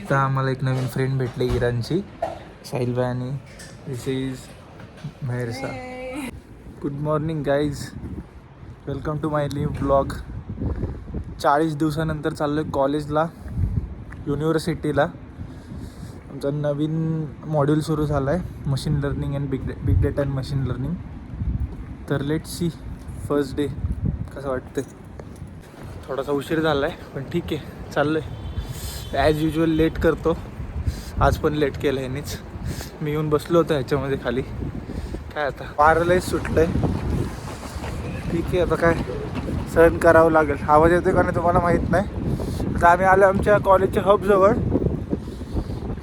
इथं आम्हाला एक नवीन फ्रेंड भेटले इराणची, साहिल भाई, आणि this is Mehrsa. Good morning guys, welcome to my new blog. 40 दिवसानंतर चाललो आहे कॉलेजला, युनिव्हर्सिटीला. आमचा नवीन मॉड्यूल सुरू झाला आहे, machine learning and big data and machine learning. तर लेट्स सी फर्स्ट डे कसं वाटतं. थोडासा उशीर झाला आहे पण ठीक आहे, चाललं आहे ॲज युजल. लेट करतो, आज पण लेट केलं ह्यानीच. मी येऊन बसलो होतो ह्याच्यामध्ये खाली. काय आता वारलंही सुटलं आहे, ठीक आहे आता काय सहन करावं लागेल. आवाज येतो का नाही तुम्हाला माहीत नाही. आता आम्ही आलो आमच्या कॉलेजच्या हबजवळ.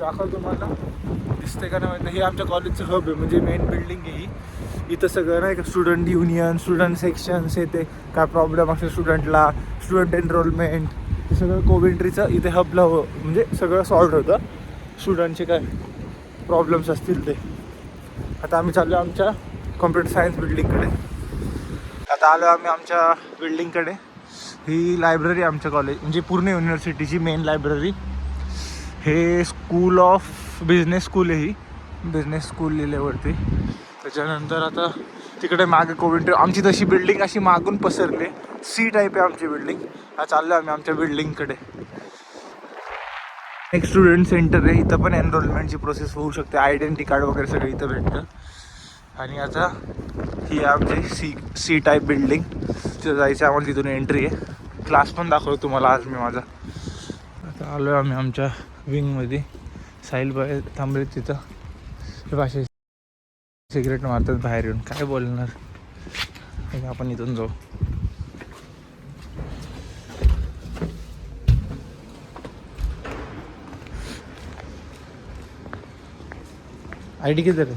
दाखव तुम्हाला, दिसते का नाही माहीत नाही. हे आमच्या कॉलेजचं हब आहे, म्हणजे मेन बिल्डिंग आहे ही. इथं सगळं नाही का स्टुडंट युनियन, स्टुडंट सेक्शन्स येते, काय प्रॉब्लेम असेल स्टुडंटला, स्टुडंट एनरोलमेंट, हे सगळं कोविंट्रीचं इथे हबला म्हणजे सगळं सॉल्व्ह होतं. स्टुडंटचे काय प्रॉब्लेम्स असतील ते. आता आम्ही चाललो आमच्या कॉम्प्युटर सायन्स बिल्डिंगकडे. आता आलो आम्ही आमच्या बिल्डिंगकडे. ही लायब्ररी आमच्या कॉलेज, म्हणजे पूर्ण युनिव्हर्सिटीची मेन लायब्ररी. हे स्कूल ऑफ बिझनेस स्कूल आहे, ही बिझनेस स्कूल लिहिल्यावरती. त्याच्यानंतर आता तिकडे मागे कोविंट्री. आमची तशी बिल्डिंग अशी मागून पसरली, सी टाईप आहे आमची बिल्डिंग. हा चाललो आम्ही आमच्या बिल्डिंगकडे. एक स्टुडंट सेंटर आहे, इथं पण एनरोलमेंटची प्रोसेस होऊ शकते. आयडेंटिटी कार्ड वगैरे सगळं इथं भेटतं. आणि आता ही आमची सी टाईप बिल्डिंग. तिथं जायचं आम्हाला, तिथून एंट्री आहे. क्लास पण दाखवतो तुम्हाला आज मी माझा. आता आलो आहे आम्ही आमच्या विंगमध्ये. साहिल भाई थांबले तिथं, भाषे सिगरेट मारतात बाहेर येऊन. काय बोलणार, आपण इथून जाऊ. ID किधर है?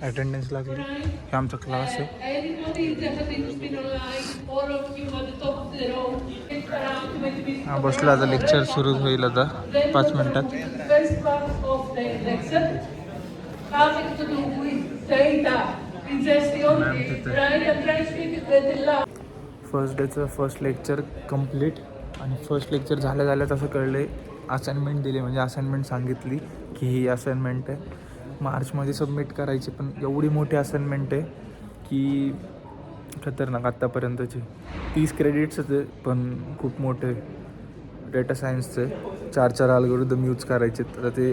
अटेंडन्स लागली. हे आमचा क्लास आहे. हा बसलो, आता लेक्चर सुरू होईल आता 5 मिनिटात. फर्स्ट डेचं फर्स्ट लेक्चर कंप्लीट. आणि फर्स्ट लेक्चर झाल्याच असं कळलं आहे, असाइनमेंट दिली, म्हणजे असाइनमेंट सांगितली की ही असाइनमेंट आहे, मार्चमध्ये सबमिट करायची. पण एवढी मोठी असाइनमेंट आहे की खतरनाक. आत्तापर्यंतची 30 क्रेडिट्स होते, पण खूप मोठे. डेटा सायन्सचे 4 अल्गोरिदम यूज करायचे. तर ते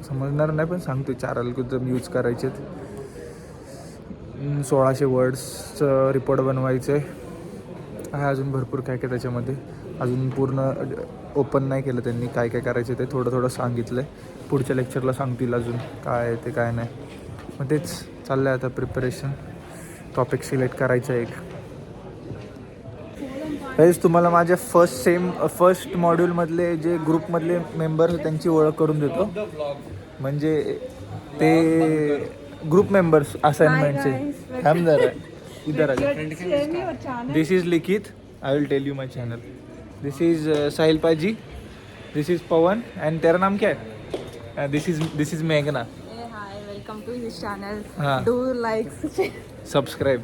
समजणार नाही, पण सांगतो 4 अल्गोरिदम यूज करायचे. 1600 वर्ड्सचं रिपोर्ट बनवायचं आहे. अजून भरपूर काय काय त्याच्यामध्ये. अजून पूर्ण ओपन नाही केलं त्यांनी, काय काय करायचं ते थोडं सांगितलं आहे. पुढच्या लेक्चरला सांगतील अजून काय ते काय नाही. मग तेच चाललं आहे आता प्रिपरेशन. टॉपिक सिलेक्ट करायचं आहे एक. हेच तुम्हाला माझ्या फर्स्ट मॉड्यूलमधले जे ग्रुपमधले मेंबर्स त्यांची ओळख करून देतो. म्हणजे ते ग्रुप मेंबर्स असाइनमेंटचे. थांब जरा, इधर आ. This is Likhit, I will tell you my channel. This is Sahil Paaji, this is Pawan, end तेरा नाम क्या है? दिस इज मेघना. हाय, वेलकम टू हिज चैनल. हाँ, डू लाइक सब्सक्राइब.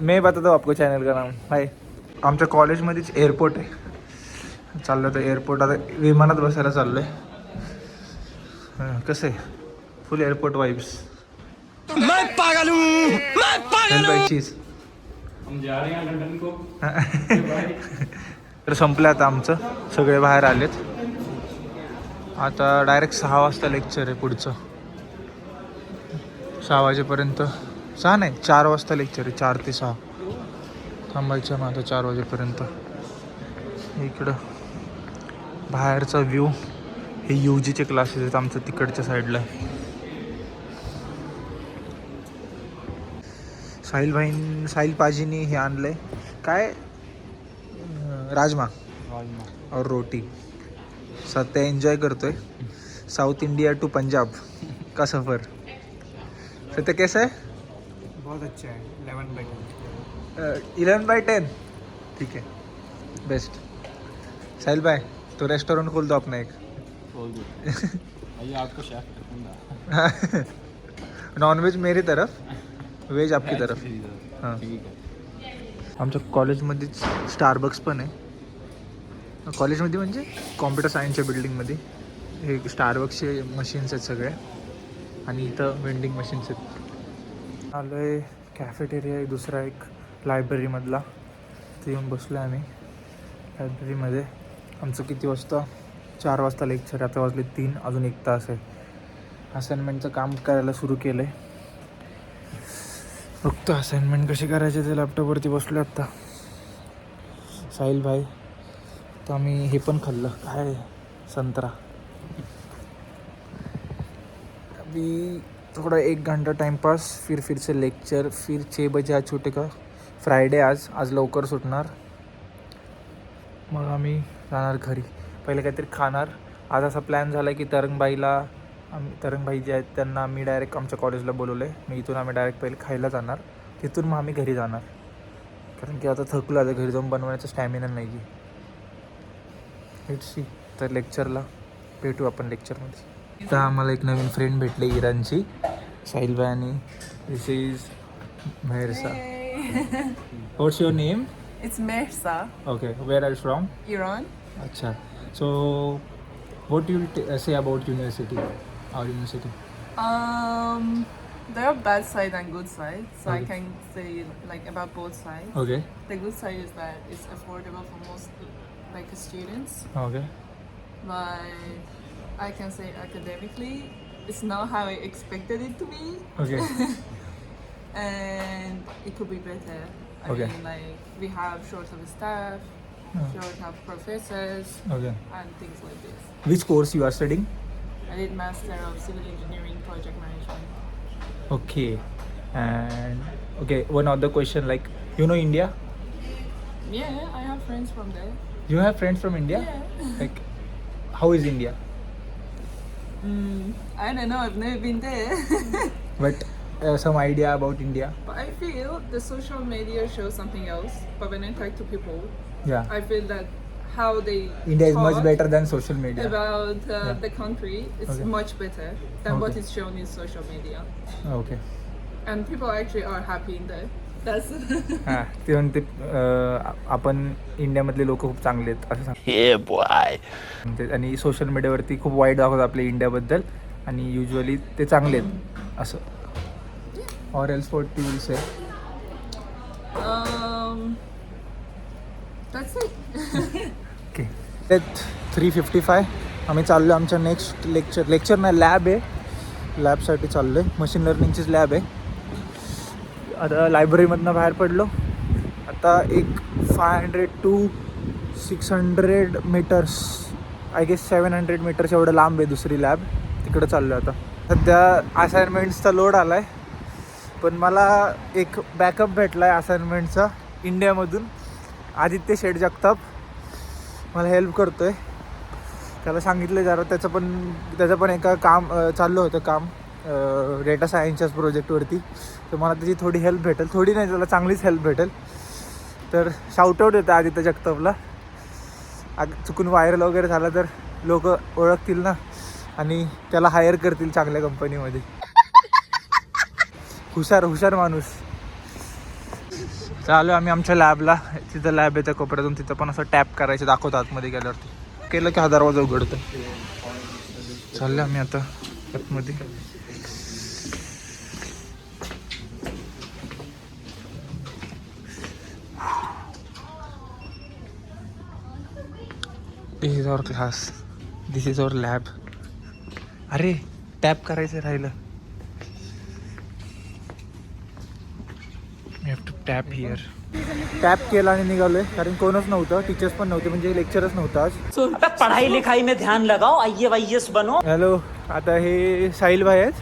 मैं बताता हूँ आपको चॅनल का नाम. हाय, आमच्या कॉलेजमध्येच एअरपोर्ट आहे. चाललं तर एअरपोर्ट, आता विमानात बसायला चाललो आहे. कसं आहे, फुल एअरपोर्ट वाइब्स. मैं पागल हूँ. चीज हम जा रहे हैं लंडन को. तर संपलं आता आमचं, सगळे बाहेर आलेत. आता डायरेक्ट 6 वाजता लेक्चर आहे पुढचं. 6 वाजेपर्यंत, 6 नाही 4 वाजता लेक्चर आहे. 4 ते 6 थांबायचं मग आता 4 वाजेपर्यंत. इकडं बाहेरचा व्ह्यू. हे UGचे क्लासेस आहेत आमचं, तिकडच्या साईडला. साहिल पाजीनी हे आणलंय काय, राजमा और रोटी. सध्या एन्जॉय करतोय साउथ इंडिया टू पंजाब का सफ़र. सत्य कैसा है? बहुत अच्छा है. 11/10. 11/10 ठीक है, बेस्ट. साहिल भाई तो रेस्टोरेंट खोल दो अपना एक. खोल दो. आइए आपको शेफ. नॉनवेज मेरी तरफ, वेज आपकी तरफ. हां ठीक आहे. आमच्या कॉलेजमध्येच स्टारबक्स पण आहे. कॉलेजमध्ये म्हणजे कॉम्प्युटर सायन्सच्या बिल्डिंगमध्ये हे स्टारबक्सचे मशीन्स आहेत सगळे आणि इथं वेंडिंग मशीन्स आहेत. आलो आहे कॅफेटेरिया आहे दुसरा एक लायब्ररीमधला, ते येऊन बसलो आहे आम्ही लायब्ररीमध्ये. आमचं किती वाजता 4 वाजता लेक्चर, आता वाजले 3, अजून 1 तास आहे. असाइनमेंटचं काम करायला सुरू केलं आहे. फक्त असाइनमेंट कशी करायचे ते लॅपटॉपवरती बसलो आत्ता. साहिल भाई तर आम्ही हे पण खाल्लं, काय संत्रा. अभी थोड़ा 1 घंटा टाइम पास, फिर से लेक्चर, फिर 6 बजे आज छूटे का. फ्रायडे आज लवकर सुटणार. मग आम्ही जाणार घरी. पहिले काहीतरी खाणार. आज असा प्लॅन झाला की तरंगबाई जे आहेत त्यांना आम्ही डायरेक्ट आमच्या कॉलेजला बोलवलं आहे. मी इथून आम्ही डायरेक्ट पहिले खायला जाणार, तिथून मग आम्ही घरी जाणार. कारण की आता थकलो, आता घरी जाऊन बनवण्याचा स्टॅमिना नाही आहे. Let's see. तर लेक्चरला भेटू आपण लेक्चरमध्ये. तर आम्हाला एक नवीन फ्रेंड भेटले इराणची, साहिल भाई आणि this is Mehrsa. What's your name? It's Mehsa, Okay, where are you from? Iran. Acha. So, what do you say about university? Our university. There are bad side and good side, so Okay. I can say like about both sides. Okay. The good side is that it's affordable for most like students, Okay. but I can say academically it's not how I expected it to be, Okay. and it could be better. I Okay. mean, like we have short of staff, short of professors, Okay. and things like this. Which course you are studying? I did Master of Civil Engineering Project Management. Okay. And okay, one other question. Like, you know India? Yeah, I have friends from there. You have friends from India? Yeah. Like, how is India? I don't know, I've never been there. But some idea about India? But I feel the social media shows something else. But when I talk to people, Yeah. I feel that how they India is much talk better than social media. about Yeah. the country is Okay. much better than what Okay. is shown in social media. Okay. And people actually are happy in there. That's हां, ते म्हणते आपण इंडियामधले लोक खूप चांगले आहेत असं सांगते. आणि सोशल मीडियावरती खूप वाईट दाखवतात आपल्या इंडियाबद्दल, आणि युजली ते चांगले आहेत असं. Or else what you will say? that's it. Okay. त्यात 3:55 आम्ही चाललो आहे आमच्या नेक्स्ट लेक्चर नाही, लॅब आहे. लॅबसाठी चाललो आहे. मशीन लर्निंगचीच लॅब आहे. आता लायब्ररीमधनं बाहेर पडलो. आता एक 500 to 600 metres, I guess 700 metres एवढं लांब आहे दुसरी लॅब. तिकडं चाललो आहे आता. सध्या असाइनमेंट्सचा लोड आला आहे, पण मला एक बॅकअप भेटला आहे असाइनमेंटचा इंडियामधून. आदित्य शेठ जगताप मला हेल्प करतो आहे. त्याला सांगितलं जरा त्याचं पण एका काम चाललं होतं काम डेटा सायन्सच्याच प्रोजेक्टवरती. तर मला त्याची थोडी हेल्प भेटेल, थोडी नाही त्याला चांगलीच हेल्प भेटेल. तर शाउटआउट येतं आदित्य जगतापला. चुकून व्हायरल वगैरे झाला तर लोक ओळखतील ना, आणि त्याला हायर करतील चांगल्या कंपनीमध्ये. हुशार माणूस. चालू आम्ही आमच्या लॅबला. तिथं लॅब आहे त्या कोपऱ्यातून, तिथं पण असं टॅप करायचं दाखवतं आतमध्ये गेल्यावरती. केलं की हा दरवाजा उघडतो. चाललं आम्ही आता आतमध्ये. This is our class, this is our lab. अरे टॅप करायचं राहिलं. We have to tap here. Tap केला आणि निघालोय, कारण कोणच नव्हतं, टीचर्स पण नव्हते, म्हणजे लेक्चरच नव्हतं आज. पढ़ाई लिखाई में ध्यान लगाओ, IAS बनो. हेलो. आता हे साहिल भाई आहेत,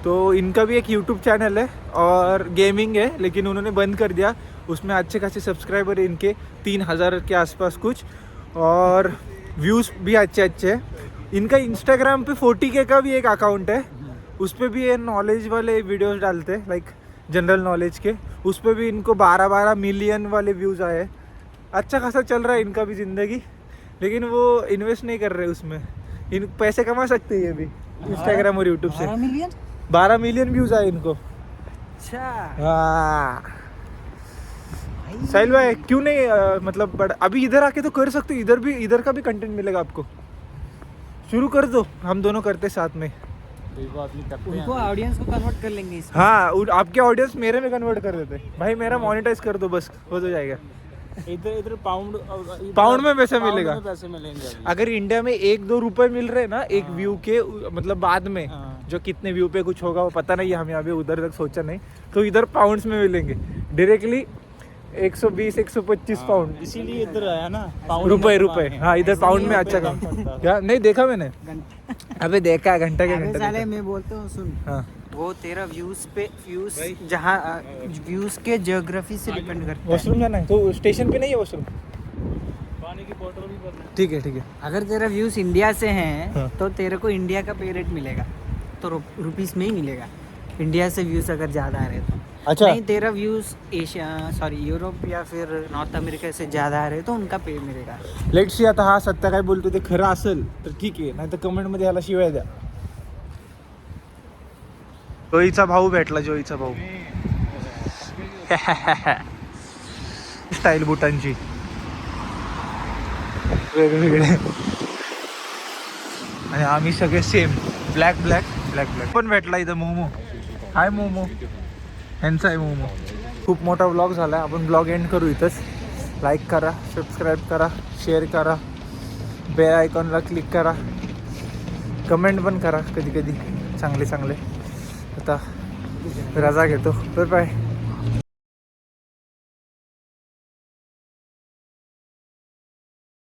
तो इनका भी एक यूट्यूब चैनल है और गेमिंग है, लेकिन उन्होंने बंद कर दिया. उसमें अच्छे खासे सब्सक्राइबर है इनके, 3000 के आसपास कुछ, और व्यूज़ भी अच्छे हैं. इनका इंस्टाग्राम पे 40K का भी एक अकाउंट है, उस पर भी ये नॉलेज वाले वीडियोस डालते हैं, लाइक जनरल नॉलेज के. उस पर भी इनको 12 मिलियन वाले व्यूज़ आए. अच्छा खासा चल रहा है इनका भी ज़िंदगी, लेकिन वो इन्वेस्ट नहीं कर रहे उसमें. इन पैसे कमा सकते हैं ये भी इंस्टाग्राम और यूट्यूब से. 12 मिलियन व्यूज़ आए इनको. अच्छा. हाँ, साहिल भाई क्यों नहीं मतलब बट अभी इधर आके तो कर सकते हो, इधर का भी कंटेंट मिलेगा आपको। शुरू कर दो, हम दोनों करते साथ में। उनको ऑडियंस को कन्वर्ट कर लेंगे इसमें। हाँ आपके ऑडियंस मेरे में कन्वर्ट कर देते भाई, मेरा मोनेटाइज कर दो बस, हो तो जाएगा। इधर पाउंड में पैसे मिलेगा। पैसे मिलेंगे अभी। अगर इंडिया में 1-2 रुपए मिल रहे ना एक व्यू के, मतलब बाद में जो कितने व्यू पे कुछ होगा वो पता नहीं है, हम यहाँ पे उधर तक सोचा नहीं, तो इधर पाउंड्स में मिलेंगे डायरेक्टली 120-125 पाउंड। इसीलिए इधर आया ना, रुपए। हाँ इधर पाउंड में अच्छा काम क्या नहीं देखा मैंने। अबे देखा है घंटा के अबे घंटा साले देखा। मैं बोलता हूँ सुन, हाँ वो तेरा व्यूज जहाँ व्यूज के जियोग्राफी से डिपेंड करता है। वॉशरूम जाना है तो स्टेशन पे नहीं है वॉशरूम। पानी की बोतल भी भरना है। ठीक है। अगर तेरा व्यूज इंडिया से हैं हाँ। तो तेरे को इंडिया का पे रेट मिलेगा, तो रुपीस में ही मिलेगा। इंडिया से व्यूज अगर ज़्यादा आ रहे तो अच्छा। नहीं, तेरा व्यूज यूरोप या फिर नॉर्थ अमेरिका से ज़्यादा आ रहे तो उनका पे मिलेगा। लेट्स सी आता हा सत्य काय बोलतो ते खरं असेल तर ठीक आहे, नाही तर कमेंट मध्ये ह्याला शिवाय द्या। जोईचा भाऊ भेटला, जोईचा भाऊ स्टाईल बुटांची वेगवेगळे, आणि आम्ही सगळे सेम ब्लॅक पण भेटला इथं मोमो। हाय मोमो, ह्यांचा आहे मोमो। खूप मोठा ब्लॉग झाला, आपण ब्लॉग एंड करू इथंच। लाईक करा, सबस्क्राईब करा, शेअर करा, बेल आयकॉनला क्लिक करा, कमेंट पण करा कधी कधी चांगले। आता रजा घेतो, बाय बाय।